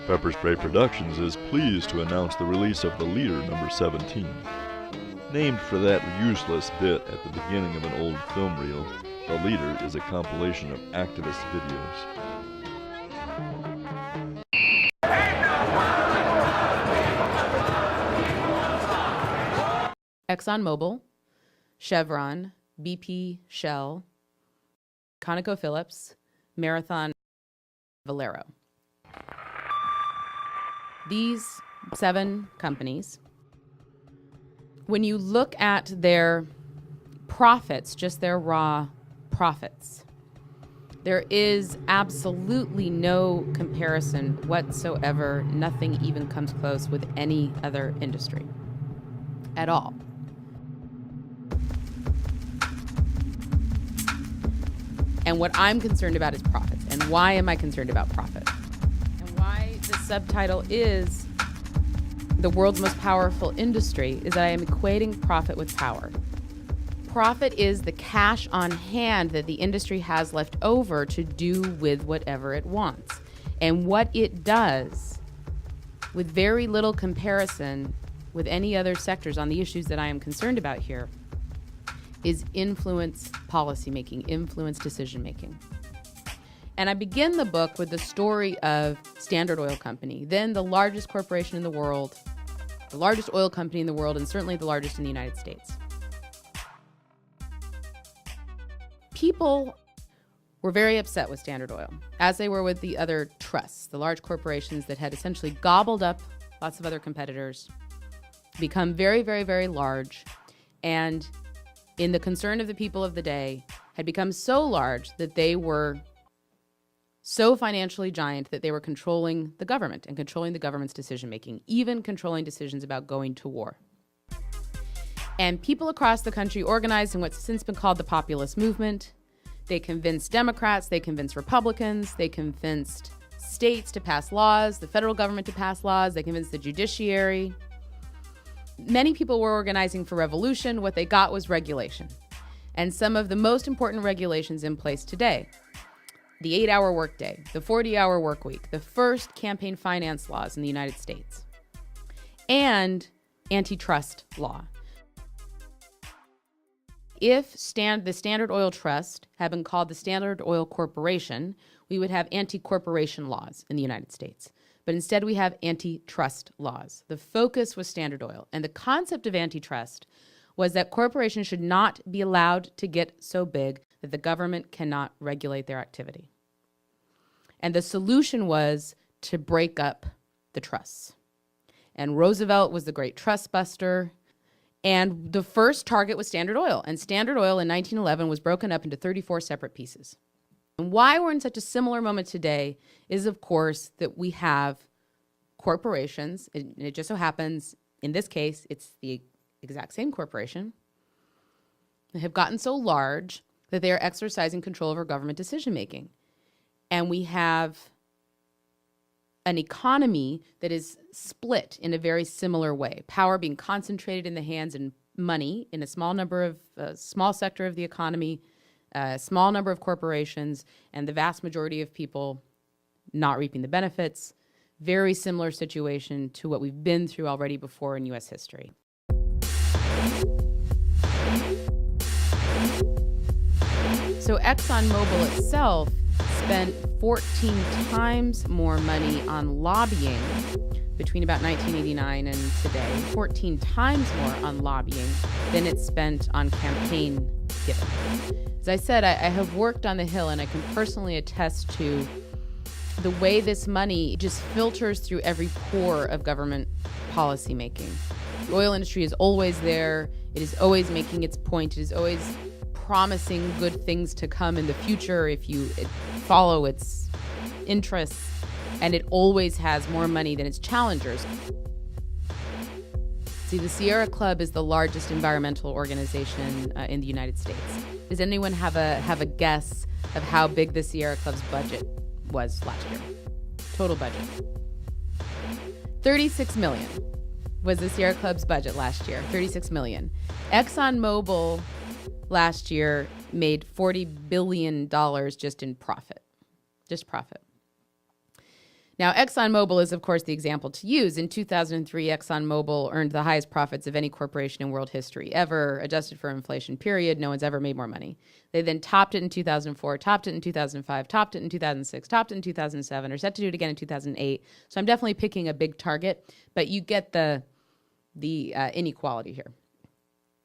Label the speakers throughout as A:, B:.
A: PepperSpray Productions is pleased to announce the release of The Leader number 17. Named for that useless bit at the beginning of an old film reel, The Leader is a compilation of activist videos.
B: ExxonMobil, Chevron, BP, Shell, ConocoPhillips, Marathon, Valero. These 7 companies, when you look at their profits, just their raw profits, there is absolutely no comparison whatsoever. Nothing even comes close with any other industry at all. And what I'm concerned about is profits. And why am I concerned about profit? And why the subtitle is The World's Most Powerful Industry is that I am equating profit with power. Profit is the cash on hand that the industry has left over to do with whatever it wants. And what it does, with very little comparison with any other sectors on the issues that I am concerned about here, is influence policymaking, influence decision-making. And I begin the book with the story of Standard Oil Company, then the largest corporation in the world, the largest oil company in the world, and certainly the largest in the United States. People were very upset with Standard Oil, as they were with the other trusts, the large corporations that had essentially gobbled up lots of other competitors, become very, very, very large, and in the concern of the people of the day, had become so large that they were so financially giant that they were controlling the government and controlling the government's decision-making, even controlling decisions about going to war. And people across the country organized in what's since been called the populist movement. They convinced Democrats, they convinced Republicans, they convinced states to pass laws, the federal government to pass laws, they convinced the judiciary. Many people were organizing for revolution. What they got was regulation. And some of the most important regulations in place today: the 8-hour workday, the 40-hour work week, the first campaign finance laws in the United States, and antitrust law. If the Standard Oil Trust had been called the Standard Oil Corporation, we would have anti-corporation laws in the United States. But instead we have antitrust laws. The focus was Standard Oil. And the concept of antitrust was that corporations should not be allowed to get so big that the government cannot regulate their activity. And the solution was to break up the trusts. And Roosevelt was the great trust buster. And the first target was Standard Oil. And Standard Oil in 1911 was broken up into 34 separate pieces. And why we're in such a similar moment today is, of course, that we have corporations, and it just so happens, in this case, it's the exact same corporation, that have gotten so large that they are exercising control over government decision-making. And we have an economy that is split in a very similar way, power being concentrated in the hands and money in a small sector of the economy, a small number of corporations, and the vast majority of people not reaping the benefits. Very similar situation to what we've been through already before in U.S. history. So ExxonMobil itself spent 14 times more money on lobbying between about 1989 and today, 14 times more on lobbying than it spent on campaign giving. As I said, I have worked on the Hill, and I can personally attest to the way this money just filters through every pore of government policymaking. The oil industry is always there. It is always making its point. It is always promising good things to come in the future if you follow its interests, and it always has more money than its challengers. See, the Sierra Club is the largest environmental organization in the United States. Does anyone have a guess of how big the Sierra Club's budget was last year? Total budget. $36 million was the Sierra Club's budget last year. $36 million. ExxonMobil last year made $40 billion just in profit. Just profit. Now, ExxonMobil is, of course, the example to use. In 2003, ExxonMobil earned the highest profits of any corporation in world history ever, adjusted for inflation, period. No one's ever made more money. They then topped it in 2004, topped it in 2005, topped it in 2006, topped it in 2007, are set to do it again in 2008. So I'm definitely picking a big target, but you get the inequality here.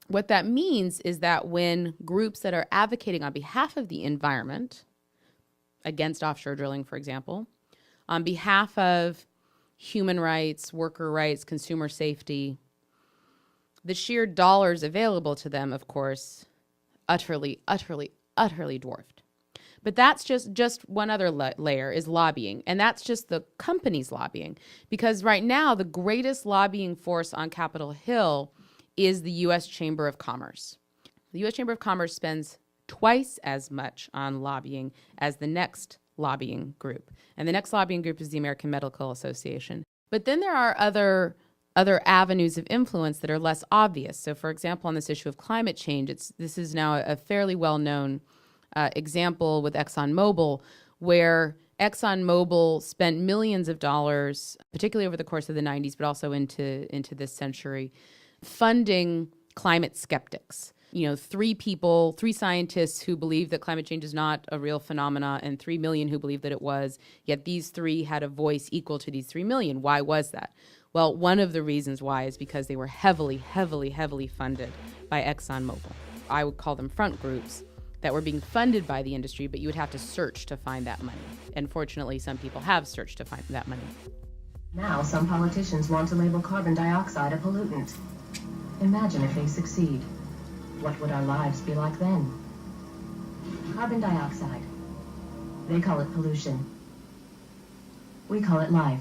B: What that means is that when groups that are advocating on behalf of the environment, against offshore drilling, for example, on behalf of human rights, worker rights, consumer safety, the sheer dollars available to them, of course, utterly dwarfed. But that's just one other layer is lobbying, and that's just the company's lobbying. Because right now, the greatest lobbying force on Capitol Hill is the U.S. Chamber of Commerce. The U.S. Chamber of Commerce spends twice as much on lobbying as the next lobbying group. And the next lobbying group is the American Medical Association. But then there are other avenues of influence that are less obvious. So, for example, on this issue of climate change, this is now a fairly well-known example with ExxonMobil, where ExxonMobil spent millions of dollars, particularly over the course of the 90s, but also into this century, funding climate skeptics. You know, three scientists who believed that climate change is not a real phenomena and 3 million who believed that it was, yet these three had a voice equal to these 3 million. Why was that? Well, one of the reasons why is because they were heavily funded by ExxonMobil. I would call them front groups that were being funded by the industry, but you would have to search to find that money. And fortunately, some people have searched to find that money.
C: Now, some politicians want to label carbon dioxide a pollutant. Imagine if they succeed. What would our lives be like then? Carbon dioxide. They call it pollution. We call it life.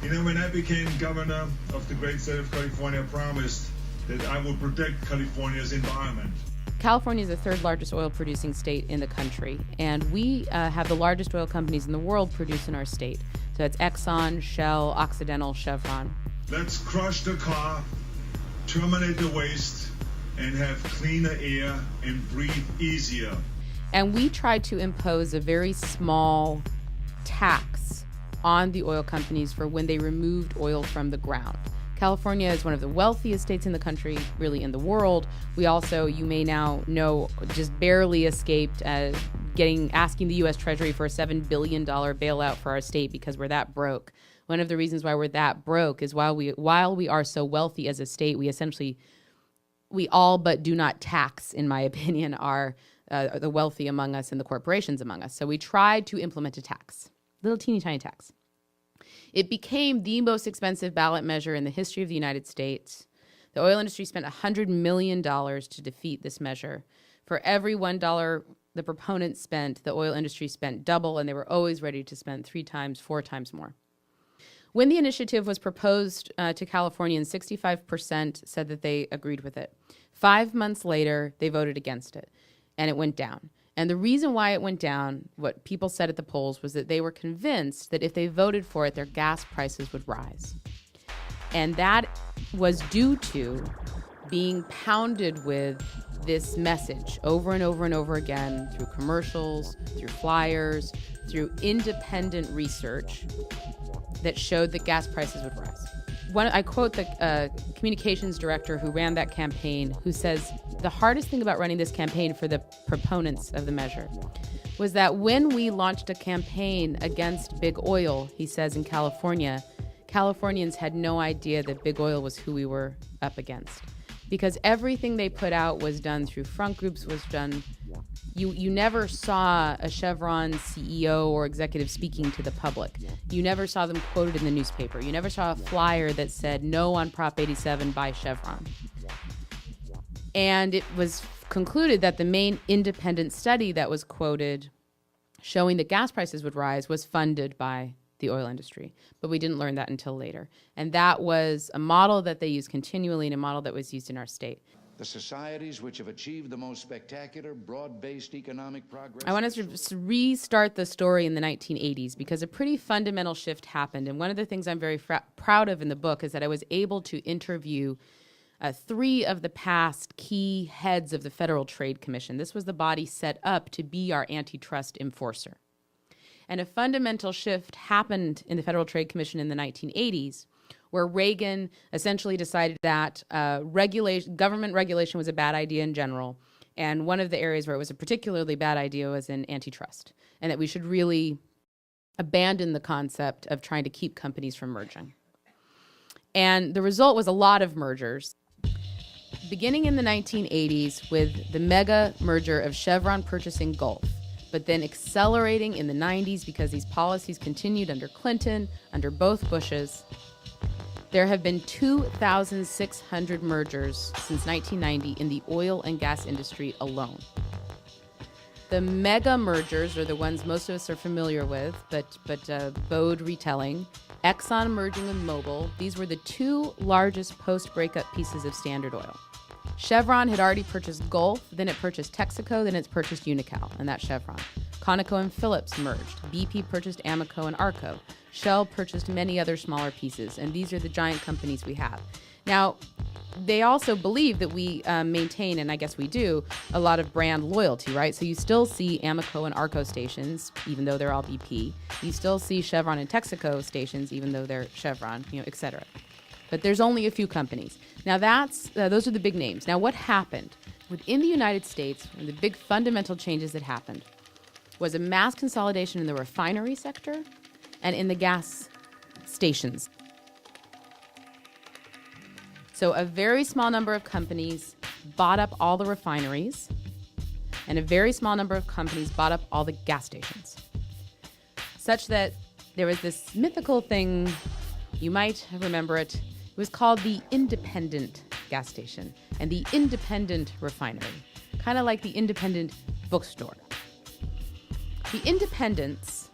D: You know, when I became governor of the great state of California, I promised that I would protect California's environment.
B: California is the third largest oil producing state in the country, and we have the largest oil companies in the world produce in our state. So it's Exxon, Shell, Occidental, Chevron.
D: Let's crush the car, terminate the waste, and have cleaner air and breathe easier.
B: And we tried to impose a very small tax on the oil companies for when they removed oil from the ground. California is one of the wealthiest states in the country, really in the world. We also, you may now know, just barely escaped asking the U.S. Treasury for a $7 billion bailout for our state because we're that broke. One of the reasons why we're that broke is while we are so wealthy as a state, we all but do not tax, in my opinion, are the wealthy among us and the corporations among us. So we tried to implement a tax, little teeny tiny tax. It became the most expensive ballot measure in the history of the United States. The oil industry spent $100 million to defeat this measure. For every $1 the proponents spent, the oil industry spent double, and they were always ready to spend 3 times, 4 times more. When the initiative was proposed to Californians, 65% said that they agreed with it. 5 months later, they voted against it, and it went down. And the reason why it went down, what people said at the polls, was that they were convinced that if they voted for it, their gas prices would rise. And that was due to being pounded with this message over and over and over again through commercials, through flyers, through independent research that showed that gas prices would rise. I quote the communications director who ran that campaign, who says, the hardest thing about running this campaign for the proponents of the measure was that when we launched a campaign against big oil, he says in California, Californians had no idea that big oil was who we were up against. Because everything they put out was done through front groups, was done. You never saw a Chevron CEO or executive speaking to the public. You never saw them quoted in the newspaper. You never saw a flyer that said no on Prop 87 by Chevron. And it was concluded that the main independent study that was quoted showing that gas prices would rise was funded by the oil industry. But we didn't learn that until later. And that was a model that they used continually and a model that was used in our state.
E: The societies which have achieved the most spectacular, broad-based economic progress.
B: I want to restart the story in the 1980s because a pretty fundamental shift happened. And one of the things I'm very proud of in the book is that I was able to interview 3 of the past key heads of the Federal Trade Commission. This was the body set up to be our antitrust enforcer. And a fundamental shift happened in the Federal Trade Commission in the 1980s, where Reagan essentially decided that government regulation was a bad idea in general. And one of the areas where it was a particularly bad idea was in antitrust, and that we should really abandon the concept of trying to keep companies from merging. And the result was a lot of mergers, beginning in the 1980s with the mega merger of Chevron purchasing Gulf, but then accelerating in the 90s because these policies continued under Clinton, under both Bushes. There have been 2,600 mergers since 1990 in the oil and gas industry alone. The mega mergers are the ones most of us are familiar with, but bode retelling. Exxon merging with Mobil. These were the two largest post-breakup pieces of Standard Oil. Chevron had already purchased Gulf, then it purchased Texaco, then it's purchased Unocal, and that's Chevron. Conoco and Phillips merged. BP purchased Amoco and Arco. Shell purchased many other smaller pieces, and these are the giant companies we have. Now, they also believe that we maintain, and I guess we do, a lot of brand loyalty, right? So you still see Amoco and Arco stations, even though they're all BP. You still see Chevron and Texaco stations, even though they're Chevron, et cetera. But there's only a few companies. Now those are the big names. Now what happened? Within the United States, one of the big fundamental changes that happened was a mass consolidation in the refinery sector and in the gas stations. So a very small number of companies bought up all the refineries, and a very small number of companies bought up all the gas stations. Such that there was this mythical thing, you might remember it, it was called the independent gas station and the independent refinery, kind of like the independent bookstore. The independents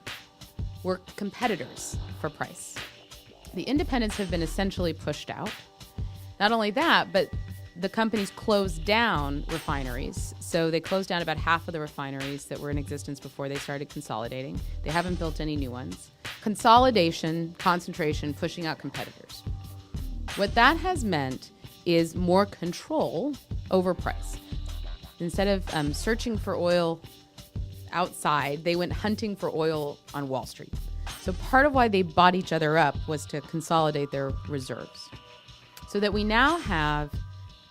B: were competitors for price. The independents have been essentially pushed out. Not only that, but the companies closed down refineries. So they closed down about half of the refineries that were in existence before they started consolidating. They haven't built any new ones. Consolidation, concentration, pushing out competitors. What that has meant is more control over price. Instead of searching for oil outside, they went hunting for oil on Wall Street. So part of why they bought each other up was to consolidate their reserves. So that we now have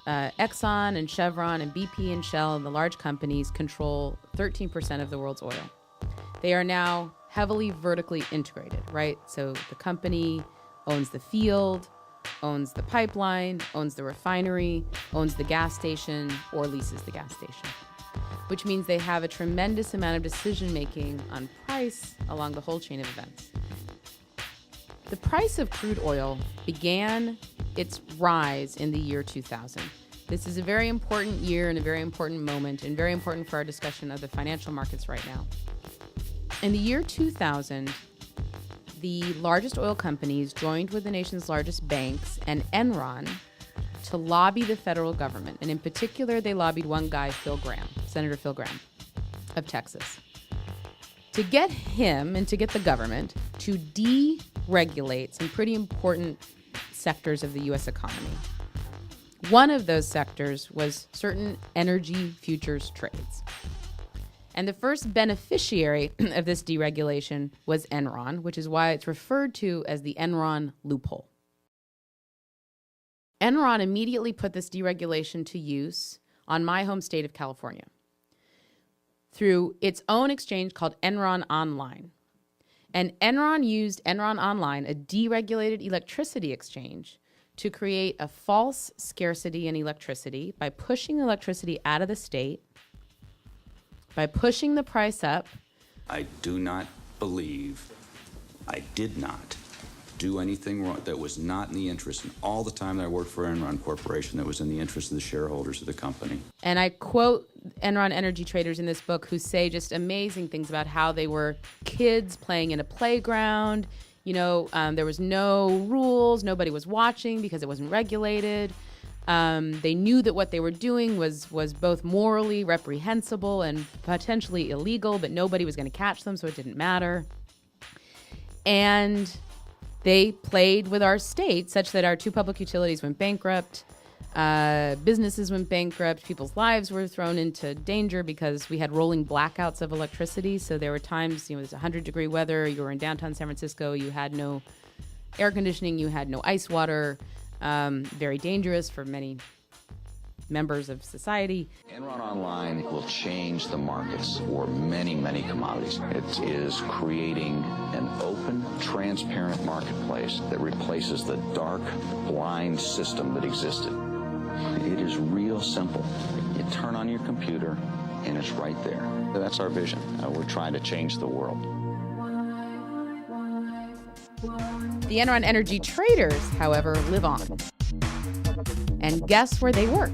B: Exxon and Chevron and BP and Shell and the large companies control 13% of the world's oil. They are now heavily vertically integrated, right? So the company owns the field, owns the pipeline, owns the refinery, owns the gas station, or leases the gas station, which means they have a tremendous amount of decision-making on price along the whole chain of events. The price of crude oil began its rise in the year 2000. This is a very important year and a very important moment and very important for our discussion of the financial markets right now. In the year 2000, the largest oil companies joined with the nation's largest banks and Enron to lobby the federal government. And in particular, they lobbied one guy, Senator Phil Gramm of Texas, to get him and to get the government to deregulate some pretty important sectors of the U.S. economy. One of those sectors was certain energy futures trades. And the first beneficiary of this deregulation was Enron, which is why it's referred to as the Enron loophole. Enron immediately put this deregulation to use on my home state of California through its own exchange called Enron Online. And Enron used Enron Online, a deregulated electricity exchange, to create a false scarcity in electricity by pushing electricity out of the state, by pushing the price up.
F: I do not believe I did not do anything wrong that was not in the interest, and all the time that I worked for Enron Corporation, that was in the interest of the shareholders of the company. And
B: I quote Enron energy traders in this book who say just amazing things about how they were kids playing in a playground. There was no rules, nobody was watching because it wasn't regulated. They knew that what they were doing was both morally reprehensible and potentially illegal, but nobody was going to catch them, so it didn't matter. And they played with our state such that our two public utilities went bankrupt. Businesses went bankrupt. People's lives were thrown into danger because we had rolling blackouts of electricity. So there were times, it was 100-degree weather. You were in downtown San Francisco. You had no air conditioning. You had no ice water. Very dangerous for many members of society.
E: Enron Online will change the markets for many, many commodities. It is creating an open, transparent marketplace that replaces the dark, blind system that existed. It is real simple. You turn on your computer, and it's right there. That's our vision. We're trying to change the world.
B: The Enron energy traders, however, live on. And guess where they work?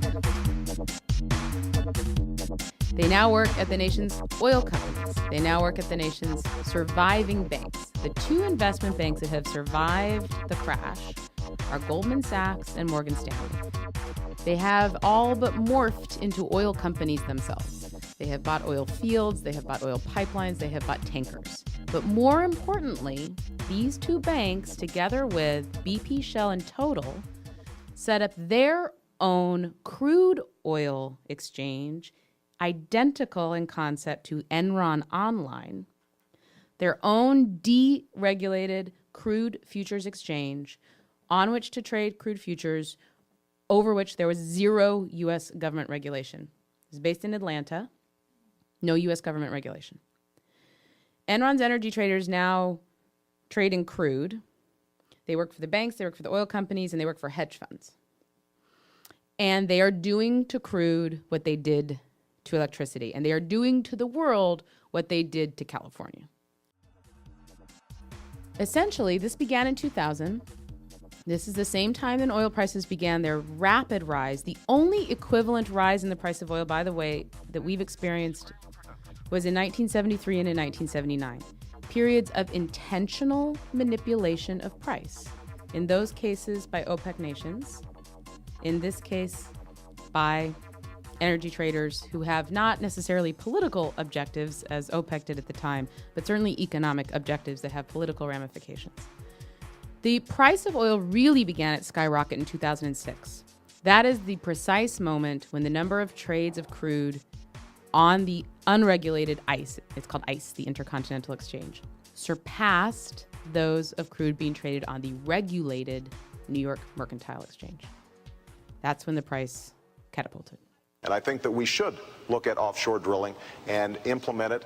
B: They now work at the nation's oil companies. They now work at the nation's surviving banks. The two investment banks that have survived the crash are Goldman Sachs and Morgan Stanley. They have all but morphed into oil companies themselves. They have bought oil fields, they have bought oil pipelines, they have bought tankers. But more importantly, these two banks, together with BP, Shell, and Total, set up their own crude oil exchange, identical in concept to Enron Online, their own deregulated crude futures exchange on which to trade crude futures, over which there was zero U.S. government regulation. It was based in Atlanta, no U.S. government regulation. Enron's energy traders now trade in crude. They work for the banks, they work for the oil companies, and they work for hedge funds. And they are doing to crude what they did to electricity. And they are doing to the world what they did to California. Essentially, this began in 2000. This is the same time that oil prices began their rapid rise. The only equivalent rise in the price of oil, by the way, that we've experienced was in 1973 and in 1979. Periods of intentional manipulation of price. In those cases, by OPEC nations. In this case, by energy traders who have not necessarily political objectives, as OPEC did at the time, but certainly economic objectives that have political ramifications. The price of oil really began at skyrocket in 2006. That is the precise moment when the number of trades of crude on the unregulated ICE, it's called ICE, the Intercontinental Exchange, surpassed those of crude being traded on the regulated New York Mercantile Exchange. That's when the price catapulted.
G: And I think that we should look at offshore drilling and implement it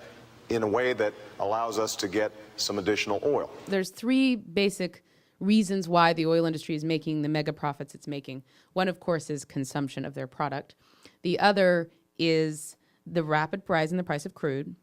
G: in a way that allows us to get some additional oil.
B: There's three basic reasons why the oil industry is making the mega profits it's making. One, of course, is consumption of their product. The other is the rapid rise in the price of crude.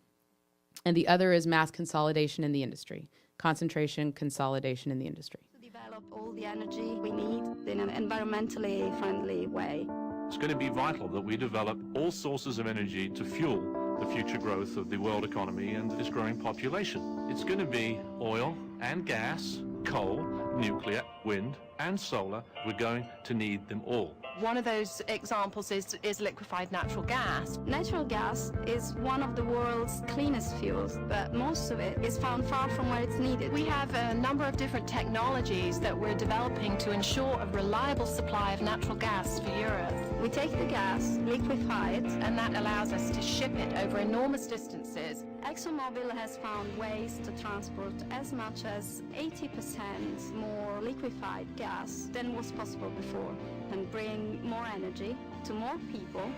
B: And the other is mass consolidation in the industry. Concentration, consolidation in the industry.
H: To develop all the energy we need in an environmentally friendly way.
I: It's going to be vital that we develop all sources of energy to fuel the future growth of the world economy and its growing population. It's going to be oil and gas, coal, nuclear, wind, and solar. We're going to need them all.
J: One of those examples is liquefied natural gas.
H: Natural gas is one of the world's cleanest fuels, but most of it is found far from where it's needed.
J: We have a number of different technologies that we're developing to ensure a reliable supply of natural gas for Europe.
H: We take the gas, liquefy it,
J: and that allows us to ship it over enormous distances.
H: ExxonMobil has found ways to transport as much as 80% more liquefied gas than was possible before, and bring more energy to more people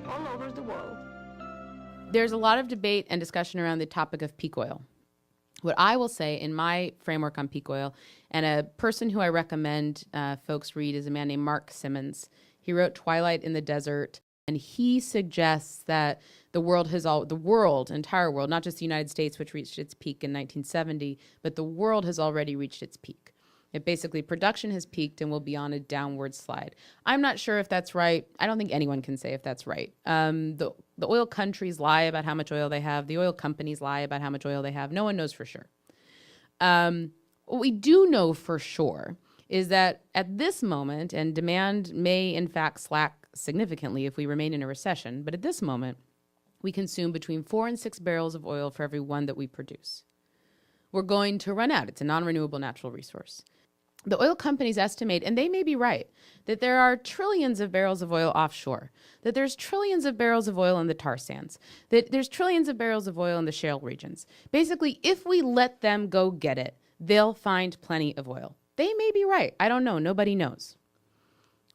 H: all over the world.
B: There's a lot of debate and discussion around the topic of peak oil. What I will say in my framework on peak oil, and a person who I recommend folks read is a man named Mark Simmons. He wrote Twilight in the Desert, and he suggests that the entire world, not just the United States, which reached its peak in 1970, but the world has already reached its peak. It basically, production has peaked and will be on a downward slide. I'm not sure if that's right. I don't think anyone can say if that's right. The oil countries lie about how much oil they have. The oil companies lie about how much oil they have. No one knows for sure. What we do know for sure is that at this moment, and demand may in fact slack significantly if we remain in a recession, but at this moment, we consume between 4 and 6 barrels of oil for every one that we produce. We're going to run out. It's a non-renewable natural resource. The oil companies estimate, and they may be right, that there are trillions of barrels of oil offshore, that there's trillions of barrels of oil in the tar sands, that there's trillions of barrels of oil in the shale regions. Basically, if we let them go get it, they'll find plenty of oil. They may be right. I don't know. Nobody knows.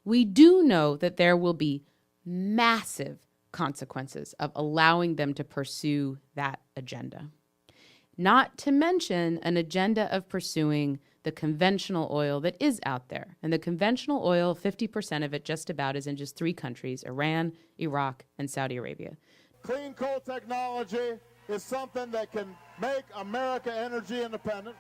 B: We do know that there will be massive consequences of allowing them to pursue that agenda. Not to mention an agenda of pursuing the conventional oil that is out there. And the conventional oil, 50% of it just about is in just 3 countries, Iran, Iraq, and Saudi Arabia.
K: Clean coal technology is something that can make America energy independent.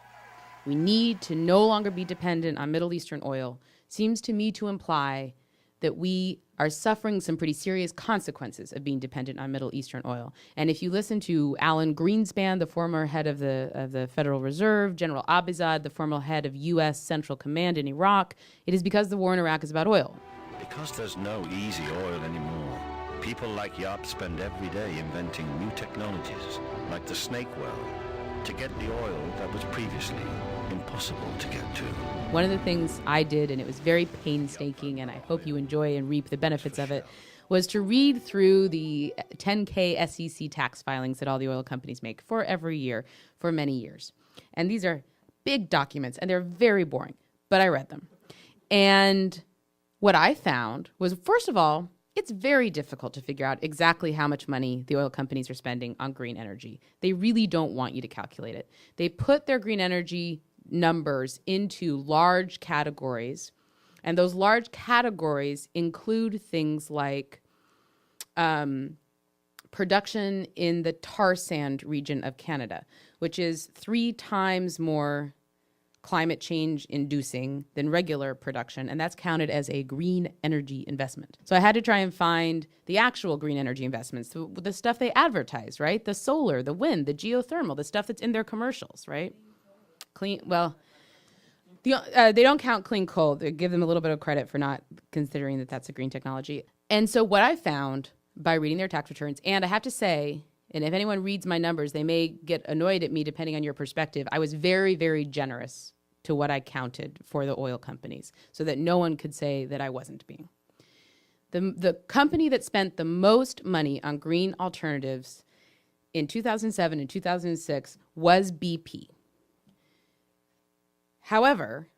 B: We need to no longer be dependent on Middle Eastern oil. Seems to me to imply that we are suffering some pretty serious consequences of being dependent on Middle Eastern oil. And if you listen to Alan Greenspan, the former head of the Federal Reserve, General Abizad, the former head of U.S. Central Command in Iraq, it is because the war in Iraq is about oil.
L: Because there's no easy oil anymore, people like Yap spend every day inventing new technologies, like the snake well, to get the oil that was previously impossible to get to.
B: One of the things I did, and it was very painstaking, and I hope you enjoy and reap the benefits of it, was to read through the 10K SEC tax filings that all the oil companies make for every year for many years. And these are big documents, and they're very boring, but I read them. And what I found was, first of all, it's very difficult to figure out exactly how much money the oil companies are spending on green energy. They really don't want you to calculate it. They put their green energy numbers into large categories, and those large categories include things like production in the tar sand region of Canada, which is 3 times more climate change inducing than regular production, and that's counted as a green energy investment. So I had to try and find the actual green energy investments, the stuff they advertise, right? The solar, the wind, the geothermal, the stuff that's in their commercials, right? They don't count clean coal. They give them a little bit of credit for not considering that that's a green technology. And so what I found by reading their tax returns, and I have to say, and if anyone reads my numbers, they may get annoyed at me depending on your perspective, I was very, very generous to what I counted for the oil companies so that no one could say that I wasn't being. The company that spent the most money on green alternatives in 2007 and 2006 was BP. However,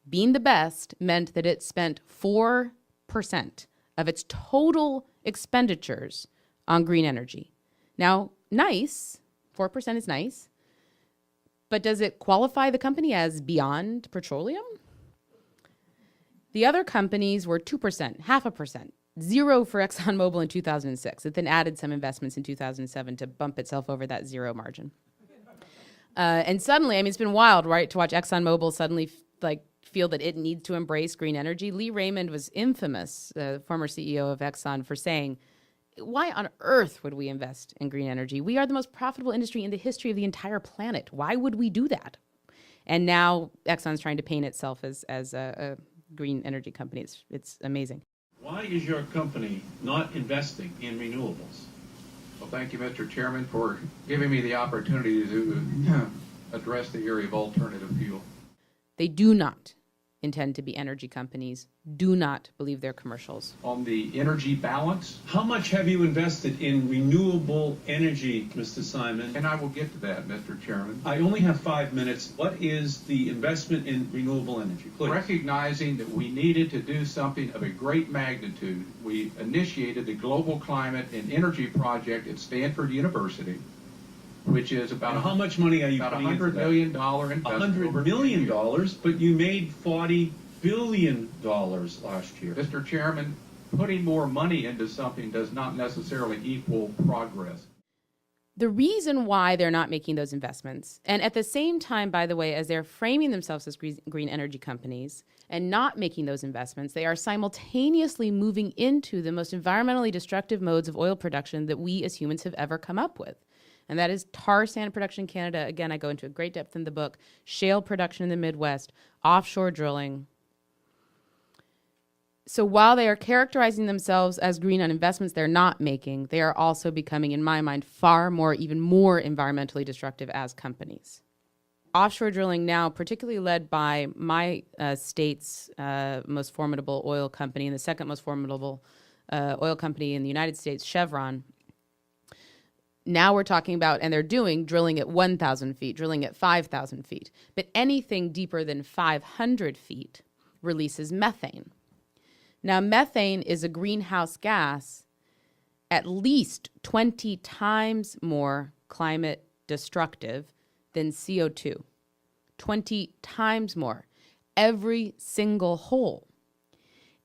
B: being the best meant that it spent 4% of its total expenditures on green energy. Now, nice, 4% is nice, but does it qualify the company as beyond petroleum? The other companies were 2%, 0.5%, 0 for ExxonMobil in 2006. It then added some investments in 2007 to bump itself over that 0 margin. And suddenly, I mean, it's been wild, right, to watch ExxonMobil suddenly feel that it needs to embrace green energy. Lee Raymond was infamous, the former CEO of Exxon, for saying, why on earth would we invest in green energy? We are the most profitable industry in the history of the entire planet. Why would we do that? And now Exxon's trying to paint itself as a green energy company. It's amazing.
M: Why is your company not investing in renewables?
N: Well, thank you, Mr. Chairman, for giving me the opportunity to address the area of alternative fuel.
B: They do not intend to be energy companies. Do not believe their commercials.
N: On the energy balance,
M: How much have you invested in renewable energy, Mr. Simon?
N: and I will get to that, Mr. Chairman,
M: I only have 5 minutes. What is the investment in renewable energy? Please.
N: recognizing that we needed to do something of a great magnitude, we initiated the Global Climate and Energy Project at Stanford University, which is about
M: Now, how much money are you
N: about
M: putting into
N: $100
M: that?
N: million investment.
M: $100
N: over 2
M: million,
N: years.
M: but you made $40 billion last year.
N: Mr. Chairman, putting more money into something does not necessarily equal progress.
B: The reason why they're not making those investments, and at the same time, by the way, as they're framing themselves as green energy companies and not making those investments, they are simultaneously moving into the most environmentally destructive modes of oil production that we as humans have ever come up with. And that is tar sand production in Canada. Again, I go into a great depth in the book. Shale production in the Midwest, offshore drilling. So while they are characterizing themselves as green on investments they're not making, they are also becoming, in my mind, far more, even more environmentally destructive as companies. offshore drilling now, particularly led by my state's most formidable oil company and the second most formidable oil company in the United States, Chevron. Now we're talking about, and they're doing drilling at 1,000 feet, drilling at 5,000 feet. But anything deeper than 500 feet releases methane. Now, methane is a greenhouse gas at least 20 times more climate destructive than CO2. 20 times more. Every single hole.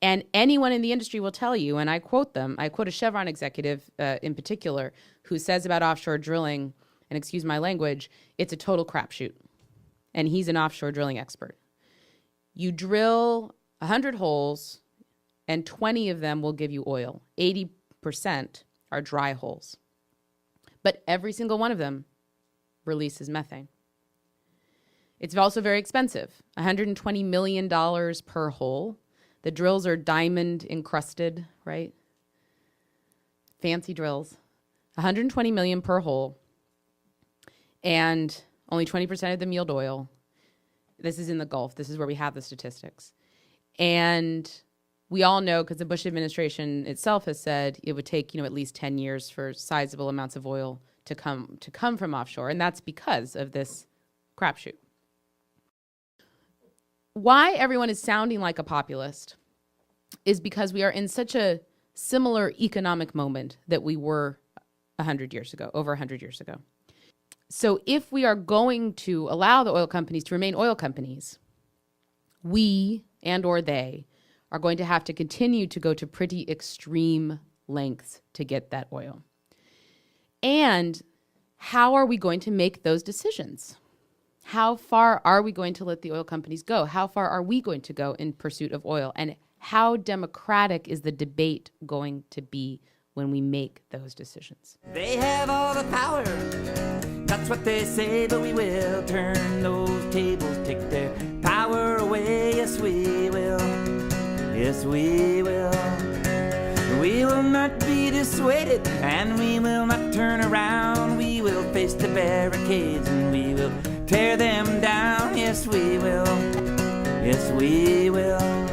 B: And anyone in the industry will tell you, and I quote them, I quote a Chevron executive in particular, who says about offshore drilling, and excuse my language, it's a total crapshoot. And he's an offshore drilling expert. You drill 100 holes, and 20 of them will give you oil. 80% are dry holes. But every single one of them releases methane. It's also very expensive, $120 million per hole. The drills are diamond encrusted, right? Fancy drills. $120 million per hole. And only 20% of them yield oil. This is in the Gulf. This is where we have the statistics. And we all know, because the Bush administration itself has said it would take, at least 10 years for sizable amounts of oil to come from offshore. And that's because of this crapshoot. Why everyone is sounding like a populist is because we are in such a similar economic moment that we were 100 years ago, over 100 years ago. So if we are going to allow the oil companies to remain oil companies, we and or they are going to have to continue to go to pretty extreme lengths to get that oil. And how are we going to make those decisions? How far are we going to let the oil companies go? How far are we going to go in pursuit of oil? And how democratic is the debate going to be when we make those decisions?
O: They have all the power, that's what they say, but we will turn those tables, take their power away. Yes, we will. Yes, we will. We will not be dissuaded, and we will not turn around. We will face the barricades, and we will tear them down. Yes, we will. Yes, we will.